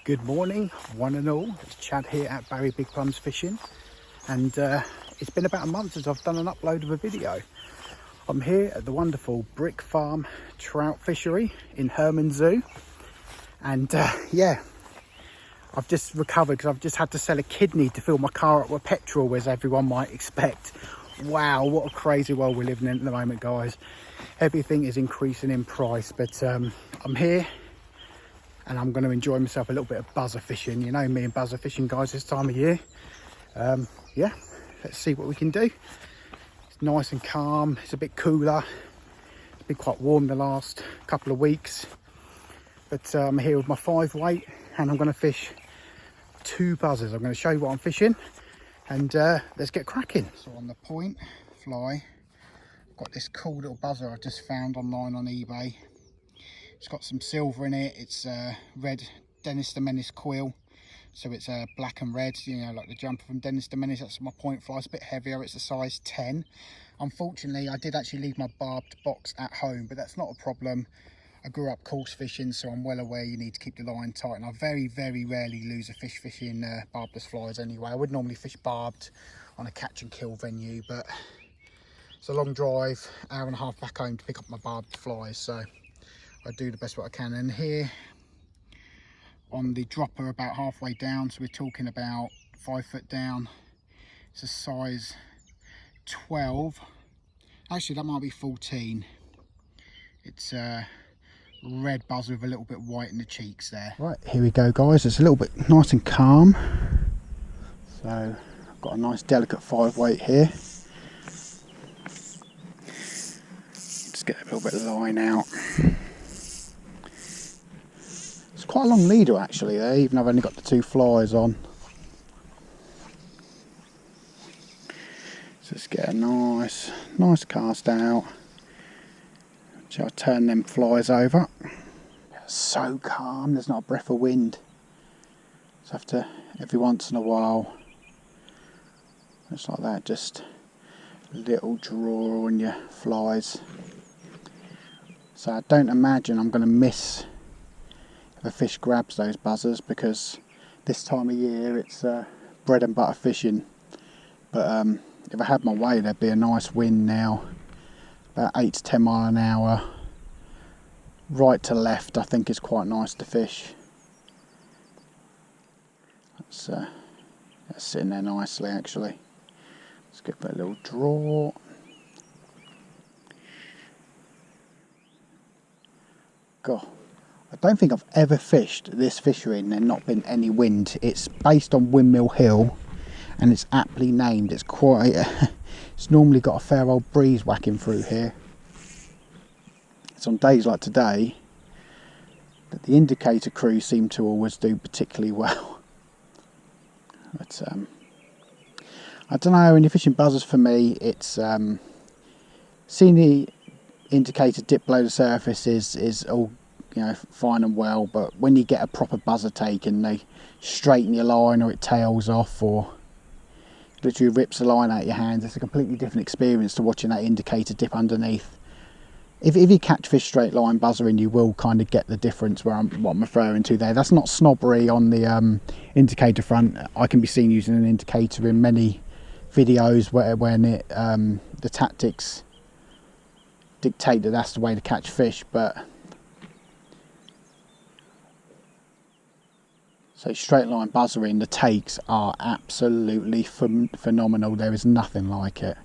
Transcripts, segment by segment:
Good morning, one and all. It's Chad here at Barry Big Plums Fishing, and it's been about a month since I've done an upload of a video. I'm here at the wonderful Brick Farm Trout Fishery in Herman Zoo, and yeah, I've just recovered because I've just had to sell a kidney to fill my car up with petrol, as everyone might expect. Wow, what a crazy world we're living in at the moment, guys. Everything is increasing in price, but I'm here and I'm going to enjoy myself a little bit of buzzer fishing. You know me and buzzer fishing, guys, this time of year. Yeah, let's see what we can do. It's nice and calm. It's a bit cooler. It's been quite warm the last couple of weeks. But I'm here with my 5 weight and I'm going to fish 2 buzzers. I'm going to show you what I'm fishing and let's get cracking. So on the point fly, I've got this cool little buzzer I just found online on eBay. It's got some silver in it. It's red Dennis the Menace quill, so it's black and red, you know, like the jumper from Dennis the Menace. That's my point fly. It's a bit heavier. It's a size 10. Unfortunately, I did actually leave my barbed box at home, but that's not a problem. I grew up coarse fishing, so I'm well aware you need to keep the line tight, and I very rarely lose a fish fishing barbless flies anyway. I would normally fish barbed on a catch and kill venue, but it's a long drive, hour and a half back home to pick up my barbed flies, so I do the best what I can. And here on the dropper, about halfway down, so we're talking about 5 foot down, it's a size 12. Actually, that might be 14. It's a red buzzer with a little bit white in the cheeks there. Right, here we go, guys. It's a little bit nice and calm, so I've got a nice delicate 5 weight here. Just get a little bit of line out. Quite a long leader actually there, even though I've only got the 2 flies on. So let's get a nice cast out. So I'll turn them flies over. It's so calm, there's not a breath of wind. So I have to, every once in a while, just like that, just a little draw on your flies. So I don't imagine I'm going to miss if a fish grabs those buzzers, because this time of year it's bread and butter fishing. But if I had my way, there'd be a nice wind now, about 8 to 10 mile an hour, right to left. I think is quite nice to fish. That's sitting there nicely actually. Let's give it a little draw. God, I don't think I've ever fished this fishery and there not been any wind. It's based on Windmill Hill and it's aptly named. It's quite, it's normally got a fair old breeze whacking through here. It's on days like today that the indicator crew seem to always do particularly well. But I don't know, when you're fishing buzzers, for me it's seeing the indicator dip below the surface is all, you know, fine and well, but when you get a proper buzzer taken, they straighten your line or it tails off or literally rips the line out of your hands. It's a completely different experience to watching that indicator dip underneath. If you catch fish straight line buzzering, you will kind of get the difference what I'm referring to there. That's not snobbery on the indicator front. I can be seen using an indicator in many videos when it the tactics dictate that that's the way to catch fish, but so straight line buzzering, the takes are absolutely phenomenal. There is nothing like it.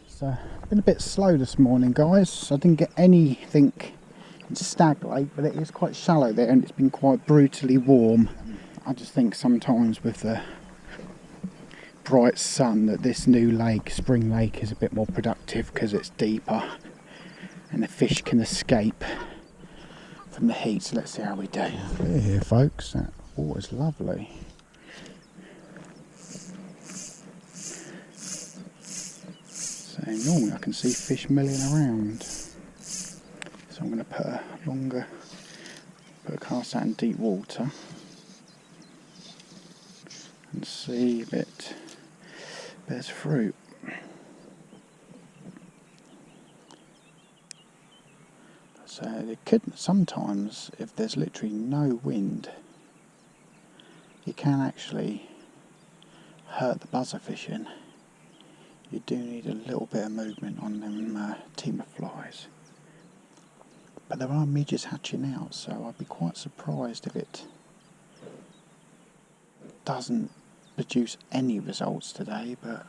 So I've been a bit slow this morning, guys. I didn't get anything in Stag Lake, but it is quite shallow there and it's been quite brutally warm. I just think sometimes with the bright sun that this new lake, Spring Lake, is a bit more productive because it's deeper and the fish can escape from the heat. So let's see how we do. Clear here, folks. That water's lovely. So normally I can see fish milling around. So I'm going to put a cast out in deep water and see if it bears fruit. So it could sometimes, if there's literally no wind, it can actually hurt the buzzer fishing. You do need a little bit of movement on them team of flies. But there are midges hatching out, so I'd be quite surprised if it doesn't produce any results today. But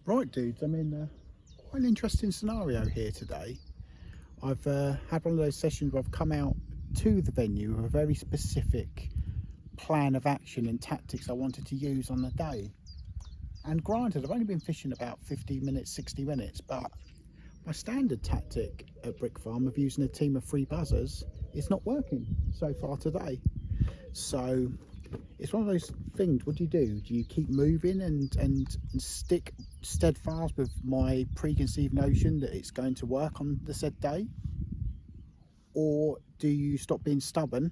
right, dudes, I'm in quite an interesting scenario here today. I've had one of those sessions where I've come out to the venue with a very specific plan of action and tactics I wanted to use on the day. And granted, I've only been fishing about 50 minutes, 60 minutes, but my standard tactic at Brick Farm of using a team of 3 buzzers is not working so far today. So it's one of those things. What do? Do you keep moving and stick steadfast with my preconceived notion that it's going to work on the said day? Or do you stop being stubborn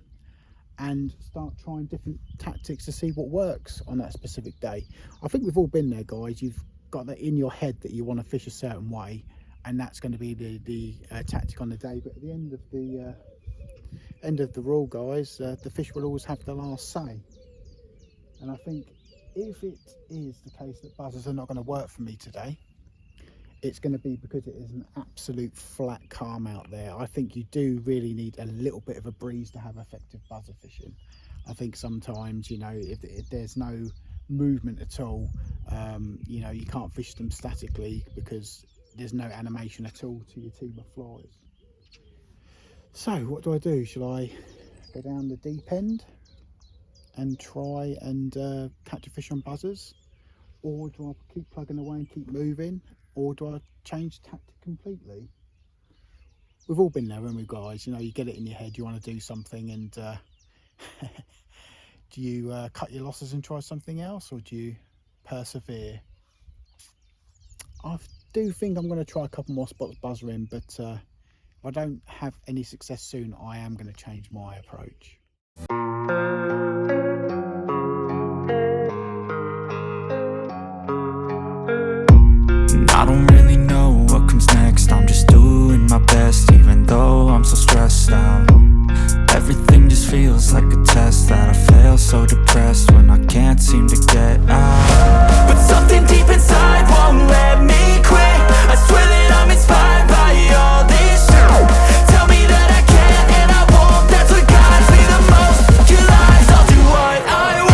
and start trying different tactics to see what works on that specific day? I think we've all been there, guys. You've got that in your head that you want to fish a certain way, and that's going to be the tactic on the day. But at the end of the rule, guys, the fish will always have the last say. And I think if it is the case that buzzers are not going to work for me today, it's going to be because it is an absolute flat calm out there. I think you do really need a little bit of a breeze to have effective buzzer fishing. I think sometimes, you know, if there's no movement at all, you know, you can't fish them statically because there's no animation at all to your team of flies. So what do? Shall I go down the deep end and try and catch a fish on buzzers, or do I keep plugging away and keep moving, or do I change tactic completely? We've all been there, haven't we, guys? You know, you get it in your head, you want to do something, and do you cut your losses and try something else, or do you persevere? I do think I'm going to try a couple more spots buzzering, but if I don't have any success soon, I am going to change my approach. I don't really know what comes next. I'm just doing my best, even though I'm so stressed out. Everything just feels like a test that I fail, so depressed when I can't seem to get out. But something deep inside won't let me quit. I swear that I'm inspired by all this shit. Tell me that I can and I won't. That's what guides me the most. Your lies, I'll do what I want.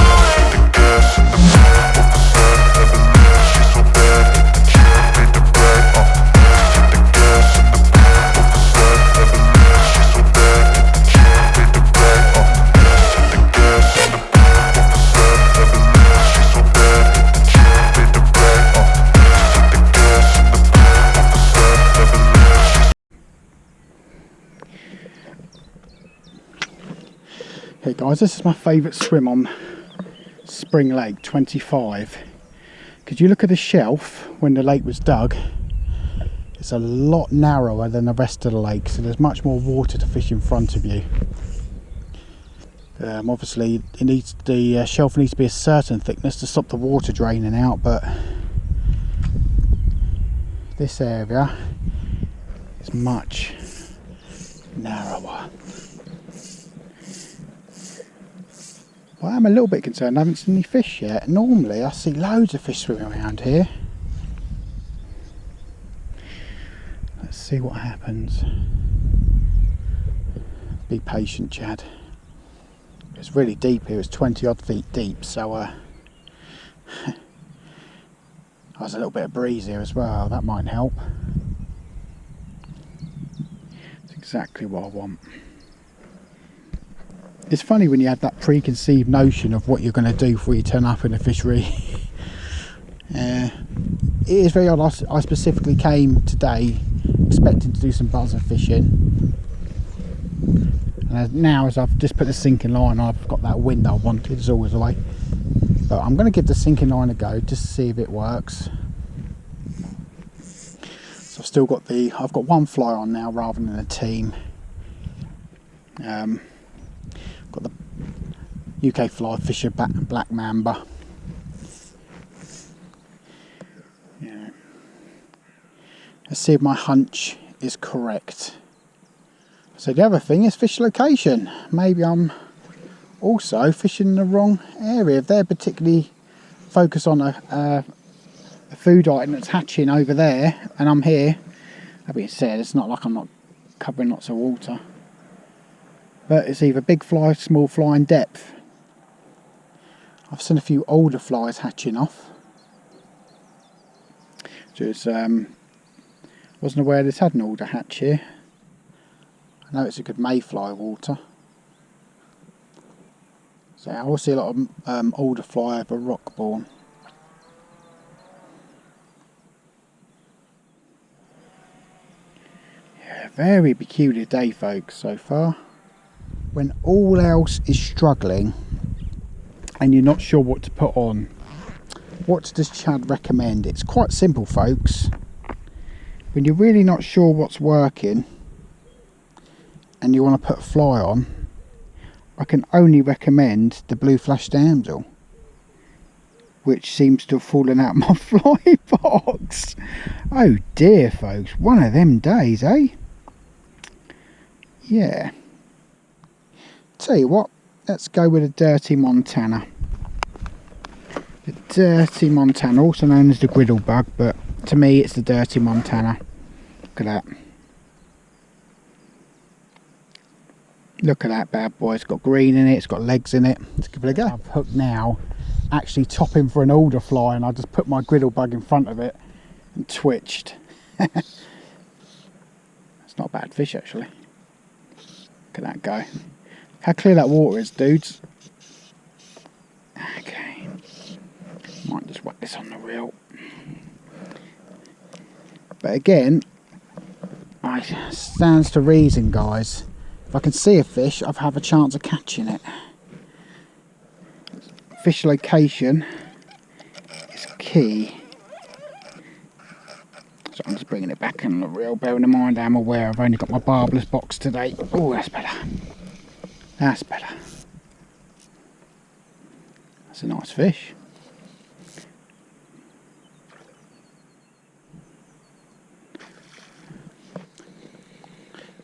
Hey guys, this is my favourite swim on Spring Lake 25. Because you look at the shelf when the lake was dug, it's a lot narrower than the rest of the lake, so there's much more water to fish in front of you. Obviously the shelf needs to be a certain thickness to stop the water draining out, but this area is much narrower. Well, I'm a little bit concerned I haven't seen any fish yet. Normally I see loads of fish swimming around here. Let's see what happens. Be patient, Chad. It's really deep here, it's 20 odd feet deep, so there's a little bit of breeze here as well, that might help. It's exactly what I want. It's funny when you have that preconceived notion of what you're going to do before you turn up in a fishery. It is very odd. I specifically came today expecting to do some buzzer fishing, and now as I've just put the sinking line on, I've got that wind that I wanted as always away. But I'm going to give the sinking line a go just to see if it works. So I've got one fly on now rather than a team. Got the UK Fly Fisher Black Mamba. Yeah. Let's see if my hunch is correct. So the other thing is fish location. Maybe I'm also fishing in the wrong area. If they're particularly focused on a food item that's hatching over there and I'm here, that being said, it's not like I'm not covering lots of water, but it's either big fly, small fly in depth. I've seen a few older flies hatching off. Just wasn't aware this had an older hatch here. I know it's a good mayfly water. So I will see a lot of older fly over rockborn. Yeah, very peculiar day, folks, so far. When all else is struggling and you're not sure what to put on, what does Chad recommend? It's quite simple, folks. When you're really not sure what's working and you want to put a fly on, I can only recommend the blue flash damsel, which seems to have fallen out of my fly box. Oh dear, folks, one of them days, eh? Yeah. Tell you what, let's go with a dirty Montana. The dirty Montana, also known as the griddle bug, but to me it's the dirty Montana. Look at that. Look at that bad boy. It's got green in it, it's got legs in it. Let's give it a go. I've hooked now, actually topping for an older fly, and I just put my griddle bug in front of it and twitched. It's not a bad fish, actually. Look at that go. How clear that water is, dudes. Okay. Might just whack this on the reel. But again, it stands to reason, guys. If I can see a fish, I have a chance of catching it. Fish location is key. So I'm just bringing it back on the reel. Bearing in mind I'm aware I've only got my barbless box today. Oh, that's better. That's better. That's a nice fish.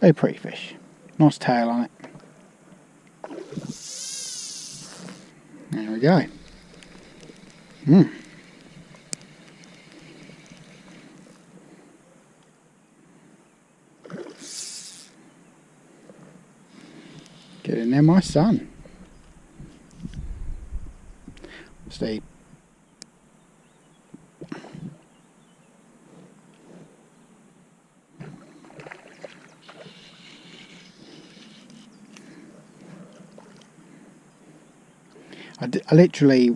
Very pretty fish. Nice tail on it. There we go. Get in there, my son. Stay. I literally,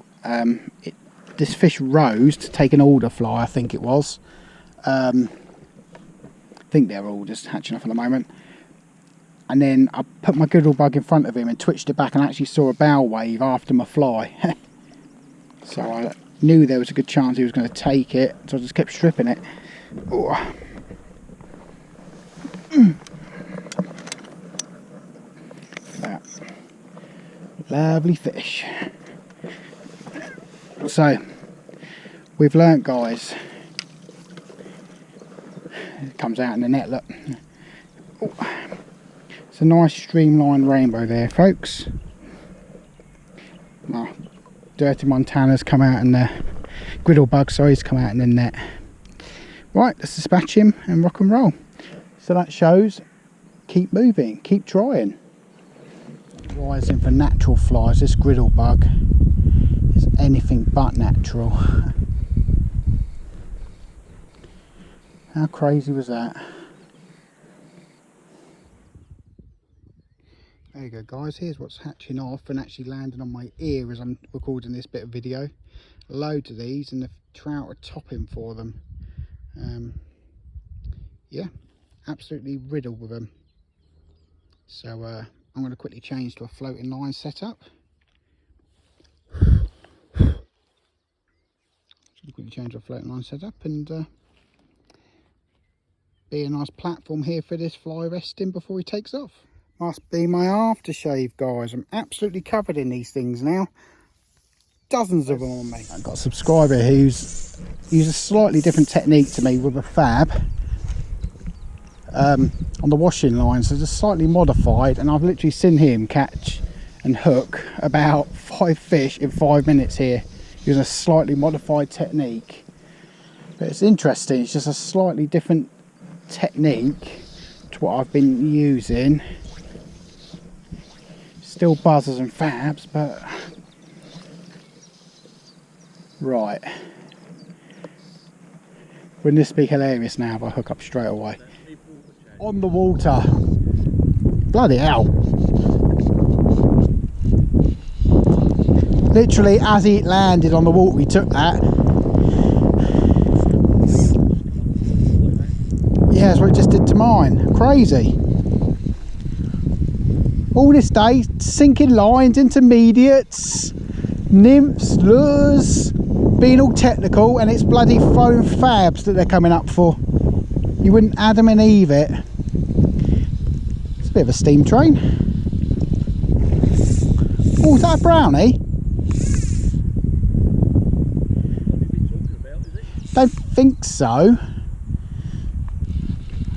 this fish rose to take an alder fly, I think it was. I think they're all just hatching off at the moment. And then I put my griddle bug in front of him and twitched it back and actually saw a bow wave after my fly. So I knew there was a good chance he was going to take it, so I just kept stripping it. Oh. That lovely fish. So we've learnt, guys. It comes out in the net, look. Oh. It's a nice streamlined rainbow there, folks. Oh, dirty Montana's come out in the griddle bug, sorry, he's come out in the net. Right, let's dispatch him and rock and roll. So that shows keep moving, keep trying. Rising for natural flies, this griddle bug is anything but natural. How crazy was that? There you go, guys, here's what's hatching off and actually landing on my ear as I'm recording this bit of video. Loads of these, and the trout are topping for them. Yeah, absolutely riddled with them. So I'm going to quickly change to a floating line setup. Quickly change to a floating line setup and be a nice platform here for this fly resting before he takes off. Must be my aftershave, guys. I'm absolutely covered in these things now. Dozens of them on me. I've got a subscriber who's used a slightly different technique to me with a fab. on the washing lines. So just slightly modified, and I've literally seen him catch and hook about 5 fish in 5 minutes here using a slightly modified technique. But it's interesting, it's just a slightly different technique to what I've been using. Still buzzers and fabs, but right. Wouldn't this be hilarious now if I hook up straight away? On the water. Bloody hell. Literally as he landed on the water he took that. Yeah, that's what it just did to mine. Crazy. All this day sinking lines, intermediates, nymphs, lures, being all technical, and it's bloody foam fabs that they're coming up for. You wouldn't Adam and Eve it. It's a bit of a steam train. Oh, is that a brownie? Don't think so.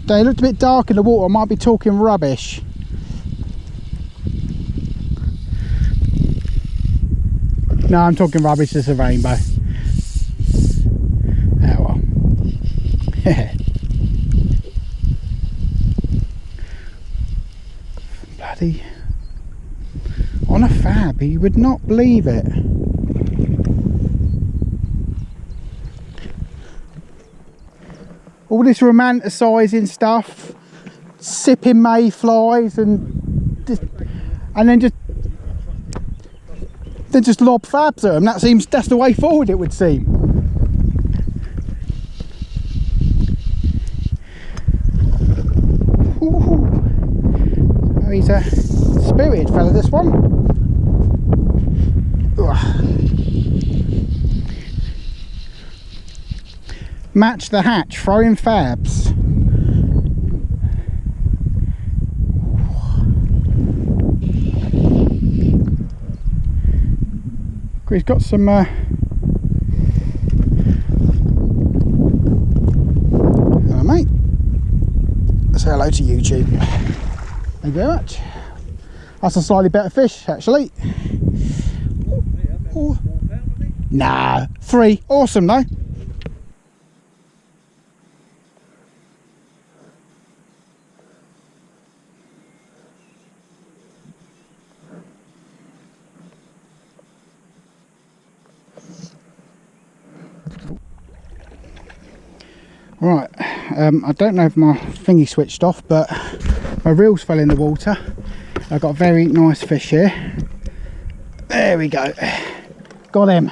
They looked a bit dark in the water. I might be talking rubbish. No, I'm talking rubbish. It's a rainbow. Oh well. Bloody on a fab, you would not believe it. All this romanticising stuff, sipping mayflies, and then just lob fabs at them. That's the way forward, it would seem. Oh, he's a spirited fella, this one. Ugh. Match the hatch, throwing fabs. He's got some hello mate. Let's say hello to YouTube. Thank you very much. That's a slightly better fish actually. Oh. Nah, 3. Awesome though. Right, I don't know if my thingy switched off, but my reels fell in the water. I've got a very nice fish here. There we go. Got him.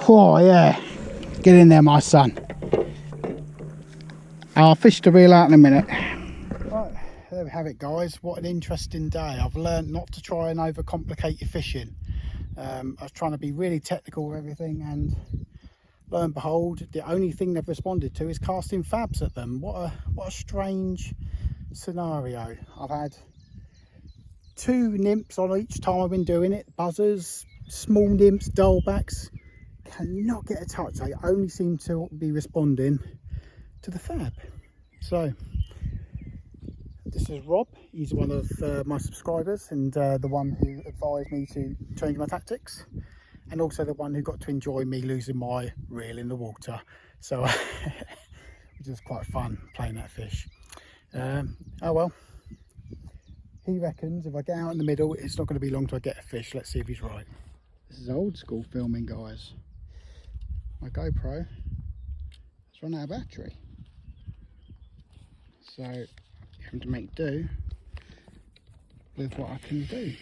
Oh yeah. Get in there, my son. I'll fish the reel out in a minute. Right, there we have it guys. What an interesting day. I've learned not to try and overcomplicate your fishing. I was trying to be really technical with everything, and lo and behold, the only thing they've responded to is casting fabs at them. What a strange scenario. I've had 2 nymphs on each time I've been doing it. Buzzers, small nymphs, dullbacks. Cannot get a touch. They only seem to be responding to the fab. So this is Rob. He's one of my subscribers, and the one who advised me to change my tactics, and also the one who got to enjoy me losing my reel in the water. So which is quite fun playing that fish. Oh well, he reckons if I get out in the middle it's not going to be long till I get a fish. Let's see if he's right. This is old school filming guys. My GoPro has run out of battery, so having to make do with what I can do.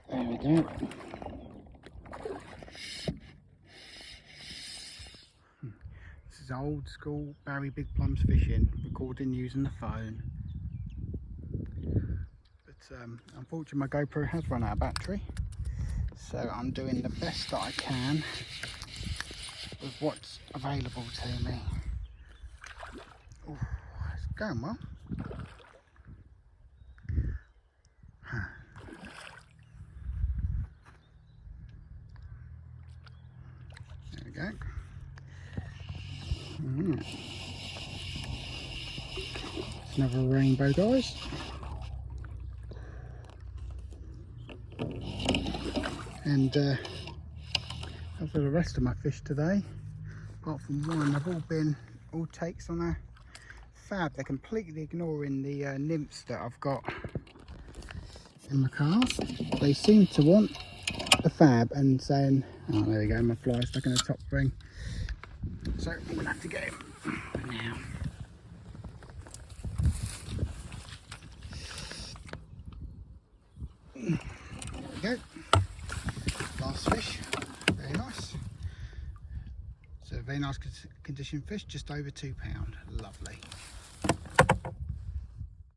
There we go. This is old school Barry Big Plums fishing, recording using the phone. But unfortunately my GoPro has run out of battery, so I'm doing the best that I can with what's available to me. Ooh, it's going well. go. Right. It's another rainbow, guys. And for the rest of my fish today, apart from one, they've all been all takes on a fab. They're completely ignoring the nymphs that I've got in my cast. They seem to want the fab and saying, oh, there we go, my fly stuck in the top ring. So I'm gonna have to get him now. There we go. Last fish, very nice. So very nice condition fish, just over £2. Lovely.